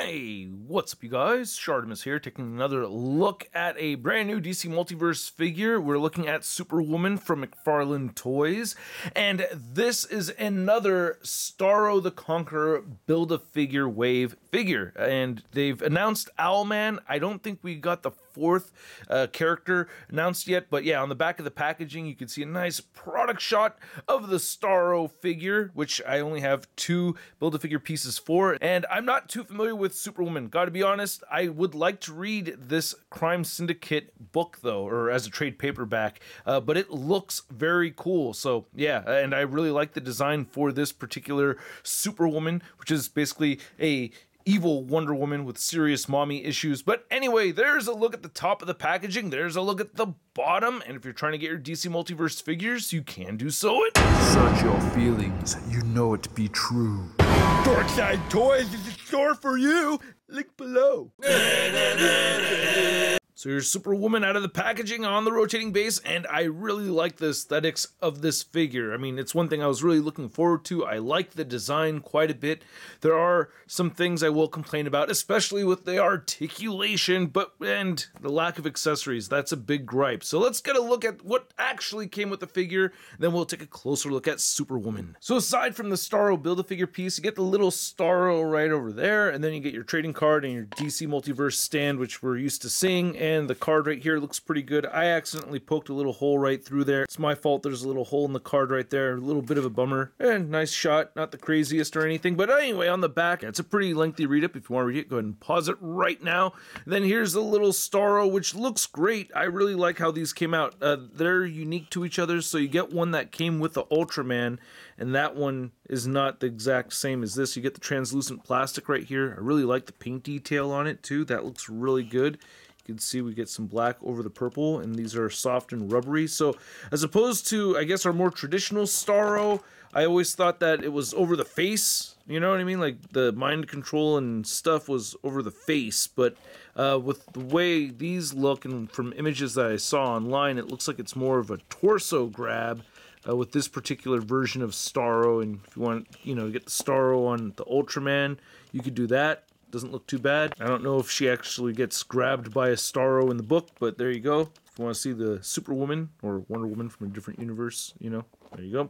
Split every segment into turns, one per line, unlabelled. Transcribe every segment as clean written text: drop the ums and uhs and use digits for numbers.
Hey, what's up you guys? Shartimus here, taking another look at a brand new DC Multiverse figure. We're looking at Superwoman from McFarlane Toys, and this is another Starro the Conqueror Build-A-Figure Wave figure. And they've announced Owlman. I don't think we got the fourth character announced yet, but yeah, on the back of the packaging you can see a nice product shot of the Starro figure, which I only have two Build-A-Figure pieces for, and I'm not too familiar with Superwoman. Gotta be honest, I would like to read this Crime Syndicate book though, or as a trade paperback, but it looks very cool. So yeah, and I really like the design for this particular Superwoman, which is basically a evil Wonder Woman with serious mommy issues. But anyway, there's a look at the top of the packaging, there's a look at the bottom, and if you're trying to get your DC Multiverse figures, you can do so.
Search your feelings, you know it to be true.
Darkside Toys is a store for you. Link below.
So here's Superwoman out of the packaging on the rotating base, and I really like the aesthetics of this figure. I mean, it's one thing I was really looking forward to. I like the design quite a bit. There are some things I will complain about, especially with the articulation, and the lack of accessories. That's a big gripe. So let's get a look at what actually came with the figure, then we'll take a closer look at Superwoman. So aside from the Starro Build-A-Figure piece, you get the little Starro right over there, and then you get your trading card and your DC Multiverse stand, which we're used to seeing, and the card right here looks pretty good. I accidentally poked a little hole right through there. It's my fault. There's a little hole in the card right there. A little bit of a bummer. And nice shot. Not the craziest or anything. But anyway, on the back, it's a pretty lengthy read-up. If you want to read it, go ahead and pause it right now. Then here's the little Starro, which looks great. I really like how these came out. They're unique to each other. So you get one that came with the Ultraman, and that one is not the exact same as this. You get the translucent plastic right here. I really like the paint detail on it too. That looks really good. You can see we get some black over the purple, and these are soft and rubbery. So as opposed to, I guess, our more traditional Starro, I always thought that it was over the face. You know what I mean? Like the mind control and stuff was over the face. But with the way these look, and from images that I saw online, it looks like it's more of a torso grab with this particular version of Starro. And if you want, to get the Starro on the Ultraman, you could do that. Doesn't look too bad. I don't know if she actually gets grabbed by a Starro in the book, but there you go. If you want to see the Superwoman or Wonder Woman from a different universe, there you go.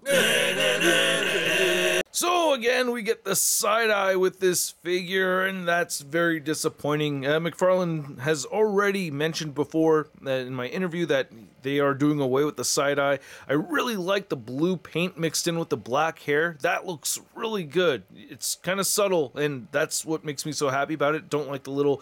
So again, we get the side eye with this figure, and that's very disappointing. McFarlane has already mentioned before that in my interview that they are doing away with the side eye. I really like the blue paint mixed in with the black hair. That looks really good. It's kind of subtle, and that's what makes me so happy about it. Don't like the little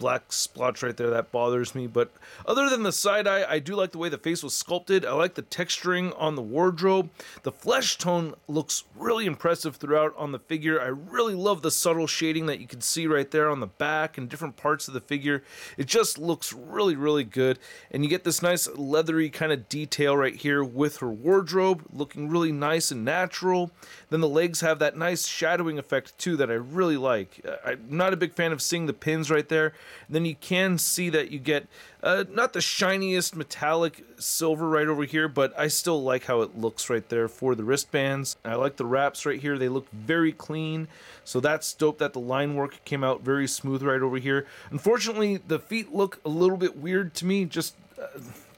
black splotch right there. That bothers me. But other than the side eye, I do like the way the face was sculpted. I like the texturing on the wardrobe. The flesh tone looks really impressive throughout on the figure. I really love the subtle shading that you can see right there on the back and different parts of the figure. It just looks really, really good. And you get this nice leathery kind of detail right here with her wardrobe, looking really nice and natural. Then the legs have that nice shadowing effect too that I really like. I'm not a big fan of seeing the pins right there. And then you can see that you get not the shiniest metallic silver right over here, but I still like how it looks right there for the wristbands. I like the wraps right here. They look very clean, so that's dope that the line work came out very smooth right over here. Unfortunately, the feet look a little bit weird to me. Just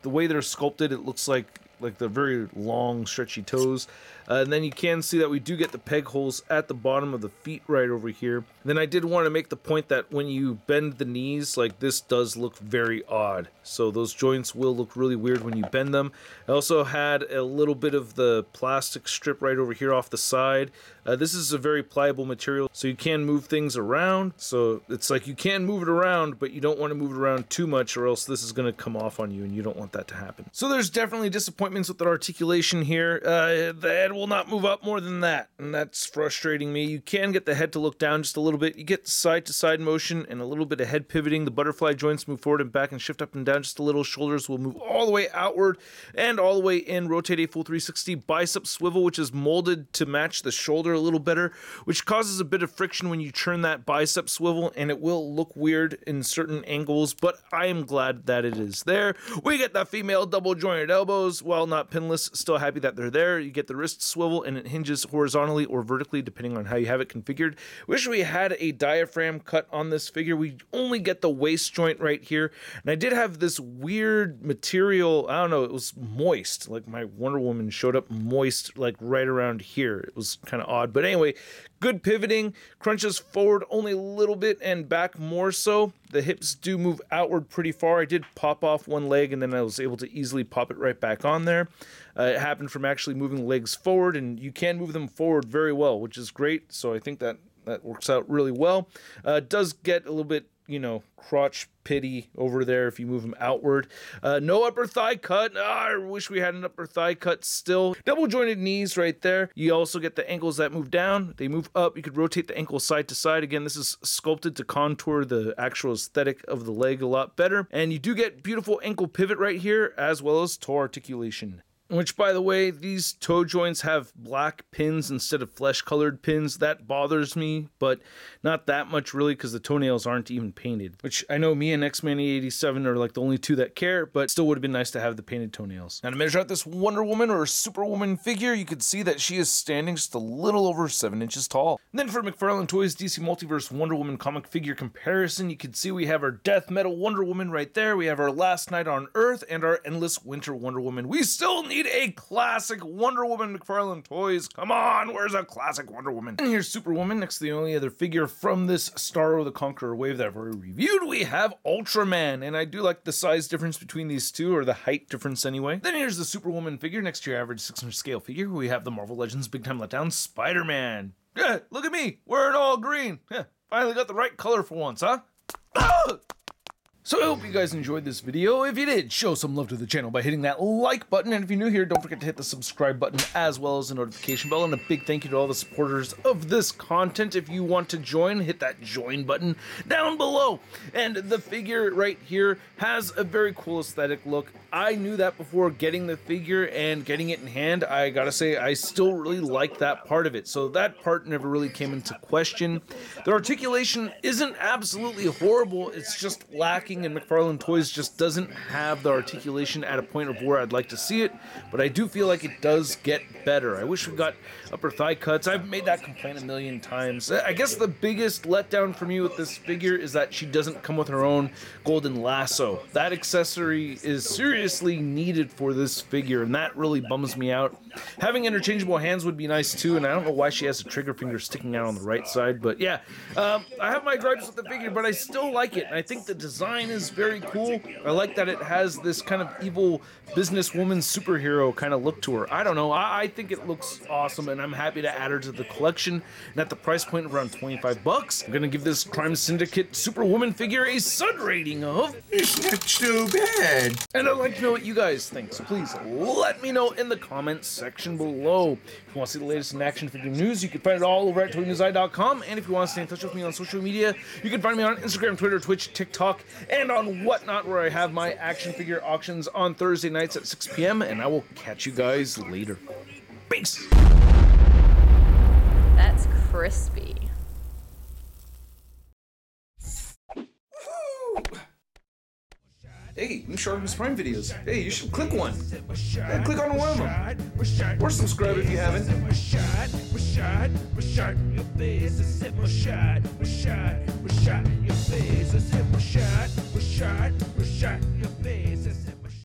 the way they're sculpted, it looks like the very long stretchy toes. And then you can see that we do get the peg holes at the bottom of the feet right over here. And then I did want to make the point that when you bend the knees, like this does look very odd. So those joints will look really weird when you bend them. I also had a little bit of the plastic strip right over here off the side. This is a very pliable material, so you can move things around. So it's like you can move it around, but you don't want to move it around too much, or else this is going to come off on you, and you don't want that to happen. So there's definitely disappointments with the articulation here. The head will not move up more than that, and that's frustrating me. You can get the head to look down just a little bit. You get side-to-side motion and a little bit of head pivoting. The butterfly joints move forward and back and shift up and down just a little. Shoulders will move all the way outward and all the way in. Rotate a full 360. Bicep swivel, which is molded to match the shoulder a little better, which causes a bit of friction when you turn that bicep swivel, and it will look weird in certain angles, but I am glad that it is there. We get the female double jointed elbows. While not pinless, still happy that they're there. You get the wrist swivel and it hinges horizontally or vertically depending on how you have it configured. Wish we had a diaphragm cut on this figure. We only get the waist joint right here, and I did have this weird material, I don't know, it was moist, like my Wonder Woman showed up moist like right around here. It was kind of odd, but anyway, good pivoting, crunches forward only a little bit and back more so. The hips do move outward pretty far. I did pop off one leg and then I was able to easily pop it right back on there. It happened from actually moving legs forward, and you can move them forward very well, which is great. So I think that works out really well. It does get a little bit, you know, crotch pity over there if you move them outward. No upper thigh cut. I wish we had an upper thigh cut still. Double jointed knees right there. You also get the ankles that move down. They move up. You could rotate the ankle side to side. Again, this is sculpted to contour the actual aesthetic of the leg a lot better. And you do get beautiful ankle pivot right here, as well as toe articulation. Which, by the way, these toe joints have black pins instead of flesh-colored pins. That bothers me, but not that much really, because the toenails aren't even painted. Which I know me and X-Man 87 are like the only two that care, but still would have been nice to have the painted toenails. Now to measure out this Wonder Woman or Superwoman figure, you could see that she is standing just a little over 7 inches tall. And then for McFarlane Toys DC Multiverse Wonder Woman comic figure comparison, you can see we have our Death Metal Wonder Woman right there. We have our Last Night on Earth and our Endless Winter Wonder Woman. We still need a classic Wonder Woman McFarlane Toys. Come on, where's a classic Wonder Woman? And here's Superwoman. Next to the only other figure from this Starro the Conqueror wave that I've already reviewed, we have Ultraman. And I do like the size difference between these two, or the height difference anyway. Then here's the Superwoman figure. Next to your average 600 scale figure, we have the Marvel Legends Big Time Letdown Spider-Man. Yeah, look at me, wearing all green. Yeah, finally got the right color for once, huh? Ah! So I hope you guys enjoyed this video. If you did, show some love to the channel by hitting that like button. And if you're new here, don't forget to hit the subscribe button as well as the notification bell. And a big thank you to all the supporters of this content. If you want to join, hit that join button down below. And the figure right here has a very cool aesthetic look. I knew that before getting the figure and getting it in hand. I gotta say, I still really like that part of it. So that part never really came into question. The articulation isn't absolutely horrible. It's just lacking, and McFarlane Toys just doesn't have the articulation at a point of where I'd like to see it, but I do feel like it does get better. I wish we got upper thigh cuts. I've made that complaint a million times. I guess the biggest letdown for me with this figure is that she doesn't come with her own golden lasso. That accessory is seriously needed for this figure, and that really bums me out. Having interchangeable hands would be nice too, and I don't know why she has a trigger finger sticking out on the right side, but yeah. I have my gripes with the figure, but I still like it, and I think the design is very cool. I like that it has this kind of evil businesswoman superhero kind of look to her. I don't know, I think it looks awesome, and I'm happy to add her to the collection. And at the price point of around 25 bucks, I'm gonna give this Crime Syndicate Superwoman figure a Sud rating of...
It's not too bad.
And I'd like to know what you guys think, so please let me know in the comments section below. If you want to see the latest in action figure news, you can find it all over at toynewseye.com. And if you want to stay in touch with me on social media, you can find me on Instagram, Twitter, Twitch, TikTok, and on Whatnot, where I have my action figure auctions on Thursday nights at 6 p.m. And I will catch you guys later. Peace!
That's crispy.
Hey, new ShartimusPrime videos. Hey, you should click one. Yeah, click on one of them. Or subscribe if you haven't.
Your face.